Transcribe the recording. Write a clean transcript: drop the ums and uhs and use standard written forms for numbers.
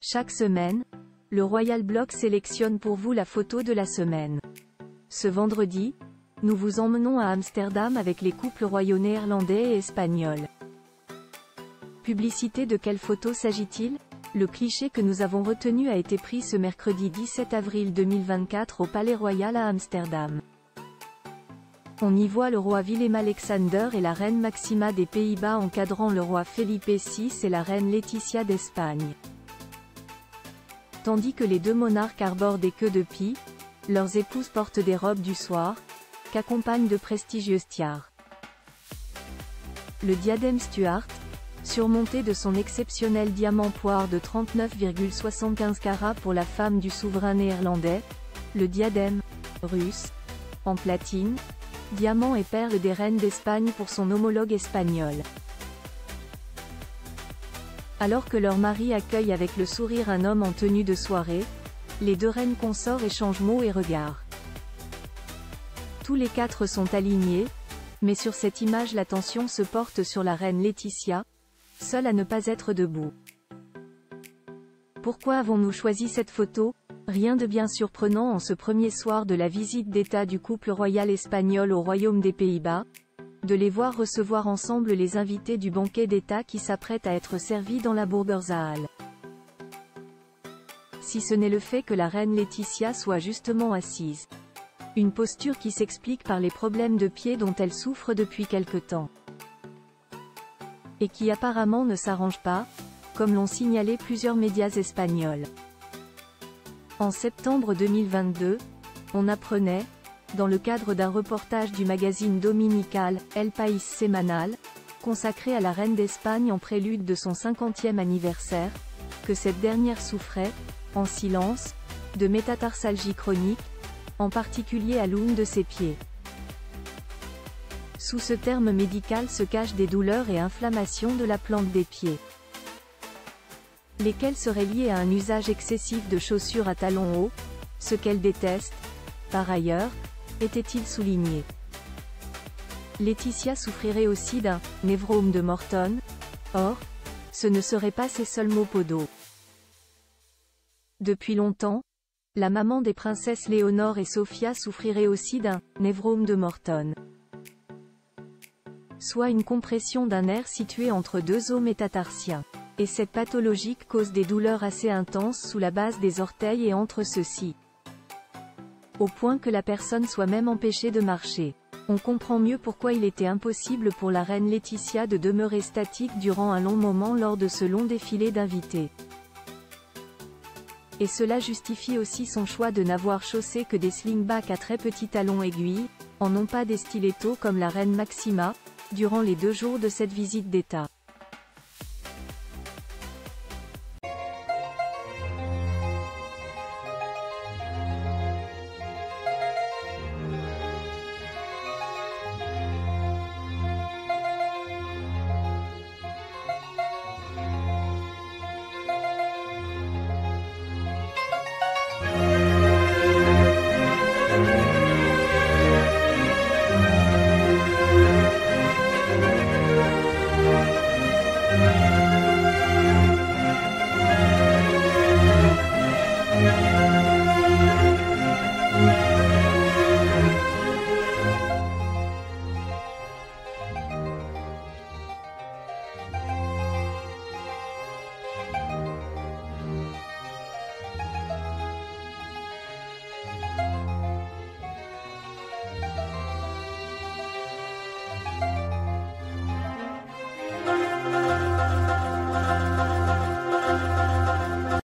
Chaque semaine, le Royal Blog sélectionne pour vous la photo de la semaine. Ce vendredi, nous vous emmenons à Amsterdam avec les couples royaux néerlandais et espagnols. Publicité. De quelle photo s'agit-il? Le cliché que nous avons retenu a été pris ce mercredi 17 avril 2024 au Palais Royal à Amsterdam. On y voit le roi Willem-Alexander et la reine Maxima des Pays-Bas encadrant le roi Felipe VI et la reine Laetitia d'Espagne. Tandis que les deux monarques arborent des queues de pie, leurs épouses portent des robes du soir, qu'accompagnent de prestigieuses tiares. Le diadème Stuart, surmonté de son exceptionnel diamant poire de 39,75 carats pour la femme du souverain néerlandais, le diadème russe, en platine, diamant et perles des reines d'Espagne pour son homologue espagnol. Alors que leur mari accueille avec le sourire un homme en tenue de soirée, les deux reines consorts échangent mots et regards. Tous les quatre sont alignés, mais sur cette image l'attention se porte sur la reine Laetitia, seule à ne pas être debout. Pourquoi avons-nous choisi cette photo? Rien de bien surprenant en ce premier soir de la visite d'État du couple royal espagnol au Royaume des Pays-Bas, de les voir recevoir ensemble les invités du banquet d'État qui s'apprête à être servi dans la Burgerzaal. Si ce n'est le fait que la reine Laetitia soit justement assise. Une posture qui s'explique par les problèmes de pied dont elle souffre depuis quelque temps. Et qui apparemment ne s'arrange pas, comme l'ont signalé plusieurs médias espagnols. En septembre 2022, on apprenait, dans le cadre d'un reportage du magazine dominical, El País Semanal, consacré à la reine d'Espagne en prélude de son 50e anniversaire, que cette dernière souffrait, en silence, de métatarsalgie chronique, en particulier à l'une de ses pieds. Sous ce terme médical se cachent des douleurs et inflammations de la plante des pieds, lesquelles seraient liées à un usage excessif de chaussures à talons hauts, ce qu'elle déteste, par ailleurs, était-il souligné. Laetitia souffrirait aussi d'un « névrome de Morton », or, ce ne seraient pas ses seuls maux podaux. Depuis longtemps, la maman des princesses Léonore et Sophia souffrirait aussi d'un « névrome de Morton », soit une compression d'un nerf situé entre deux os métatarsiens. Et cette pathologie cause des douleurs assez intenses sous la base des orteils et entre ceux-ci, au point que la personne soit même empêchée de marcher. On comprend mieux pourquoi il était impossible pour la reine Laetitia de demeurer statique durant un long moment lors de ce long défilé d'invités. Et cela justifie aussi son choix de n'avoir chaussé que des slingbacks à très petits talons aiguilles, en non pas des stilettos comme la reine Maxima, durant les 2 jours de cette visite d'État.